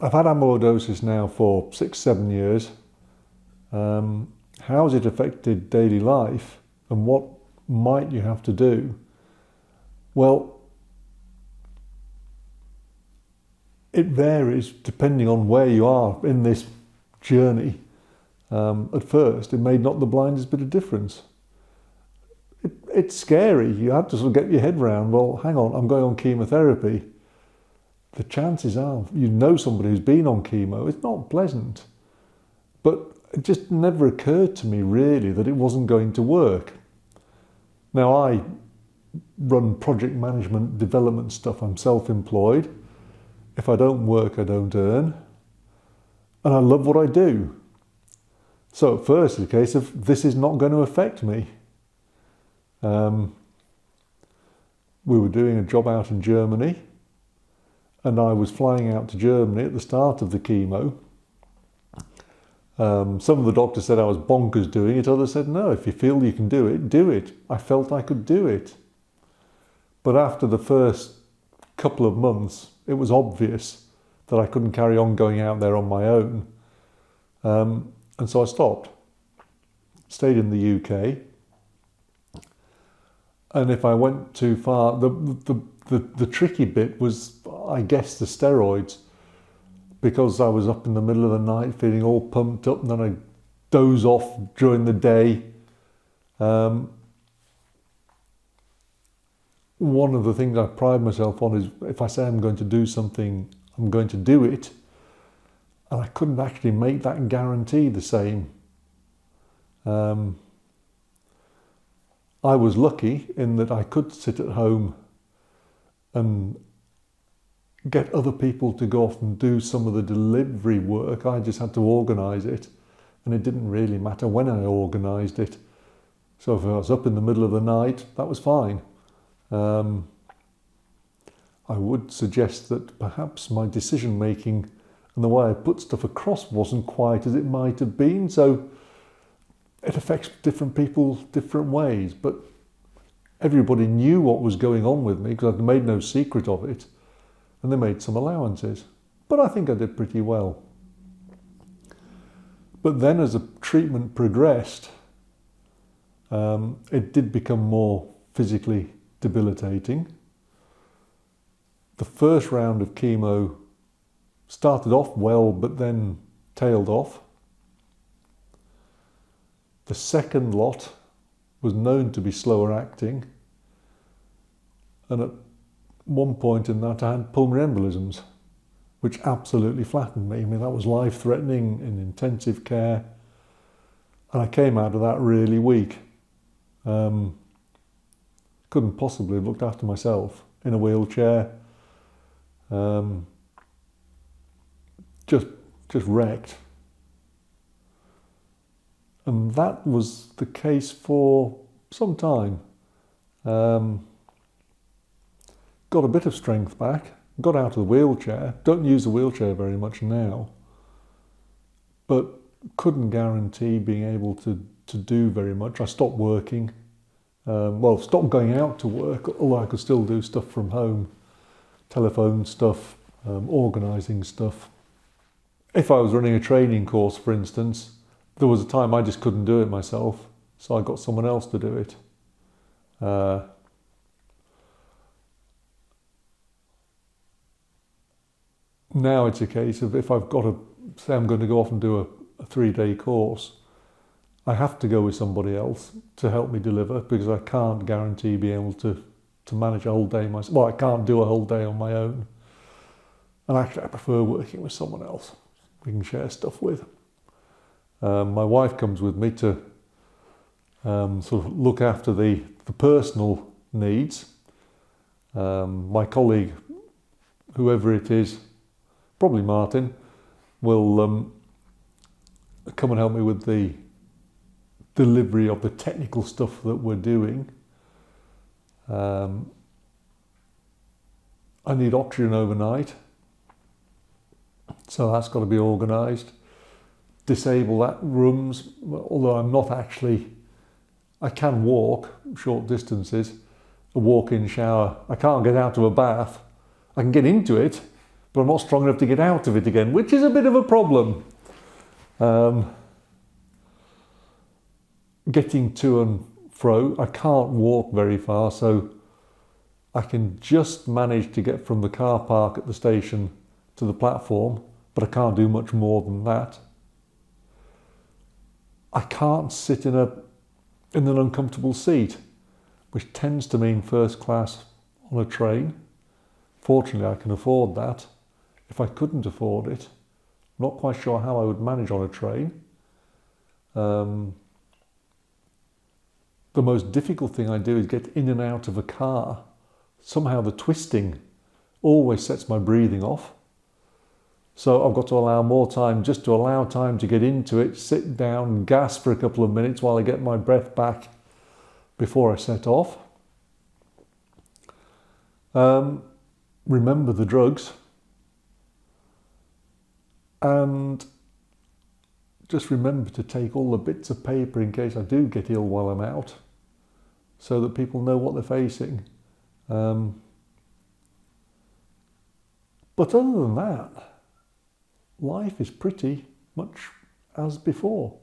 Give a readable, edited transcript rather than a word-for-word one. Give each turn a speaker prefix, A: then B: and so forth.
A: I've had amylodosis now for 6, 7 years. How has it affected daily life and what might you have to do? Well, it varies depending on where you are in this journey. At first, it made not the blindest bit of difference. It's scary. You have to sort of get your head round, well, hang on, I'm going on chemotherapy. The chances are, you know somebody who's been on chemo, it's not pleasant. But it just never occurred to me really that it wasn't going to work. Now I run project management development stuff. I'm self-employed. If I don't work, I don't earn. And I love what I do. So at first it's a case of this is not going to affect me. We were doing a job out in Germany and I was flying out to Germany at the start of the chemo. Some of the doctors said I was bonkers doing it. Others said, no, if you feel you can do it, do it. I felt I could do it. But after the first couple of months, it was obvious that I couldn't carry on going out there on my own. And so I stopped. Stayed in the UK. And if I went too far, the tricky bit was, I guess, the steroids. Because I was up in the middle of the night feeling all pumped up and then I'd doze off during the day. One of the things I pride myself on is if I say I'm going to do something, I'm going to do it. And I couldn't actually make that guarantee the same. I was lucky in that I could sit at home and get other people to go off and do some of the delivery work. I just had to organise it, and it didn't really matter when I organised it. So if I was up in the middle of the night, that was fine. I would suggest that perhaps my decision making and the way I put stuff across wasn't quite as it might have been, so it affects different people different ways, but everybody knew what was going on with me because I'd made no secret of it. And they made some allowances. But I think I did pretty well. But then as the treatment progressed, it did become more physically debilitating. The first round of chemo started off well, but then tailed off. The second lot was known to be slower acting. And at one point in that I had pulmonary embolisms, which absolutely flattened me. I mean, that was life-threatening in intensive care. And I came out of that really weak. Couldn't possibly have looked after myself in a wheelchair. Just wrecked. And that was the case for some time. Got a bit of strength back, got out of the wheelchair, don't use the wheelchair very much now, but couldn't guarantee being able to do very much. I stopped working, stopped going out to work, although I could still do stuff from home, telephone stuff, organising stuff. If I was running a training course, for instance, there was a time I just couldn't do it myself, so I got someone else to do it. Now it's a case of if I've got to say I'm going to go off and do a 3-day course, I have to go with somebody else to help me deliver because I can't guarantee being able to manage a whole day myself. Well, I can't do a whole day on my own. And actually I prefer working with someone else we can share stuff with. My wife comes with me to sort of look after the personal needs. My colleague, whoever it is, probably Martin, will come and help me with the delivery of the technical stuff that we're doing. I need oxygen overnight, so that's got to be organised. Disable that rooms, although I'm not actually, I can walk short distances, a walk-in shower. I can't get out of a bath. I can get into it, but I'm not strong enough to get out of it again, which is a bit of a problem. Getting to and fro, I can't walk very far, so I can just manage to get from the car park at the station to the platform, but I can't do much more than that. I can't sit in an uncomfortable seat, which tends to mean first class on a train. Fortunately, I can afford that. If I couldn't afford it, I'm not quite sure how I would manage on a train. The most difficult thing I do is get in and out of a car. Somehow the twisting always sets my breathing off. So I've got to allow more time, just to allow time to get into it, sit down, gasp for a couple of minutes while I get my breath back before I set off. Remember the drugs. And just remember to take all the bits of paper in case I do get ill while I'm out, so that people know what they're facing. But other than that, life is pretty much as before.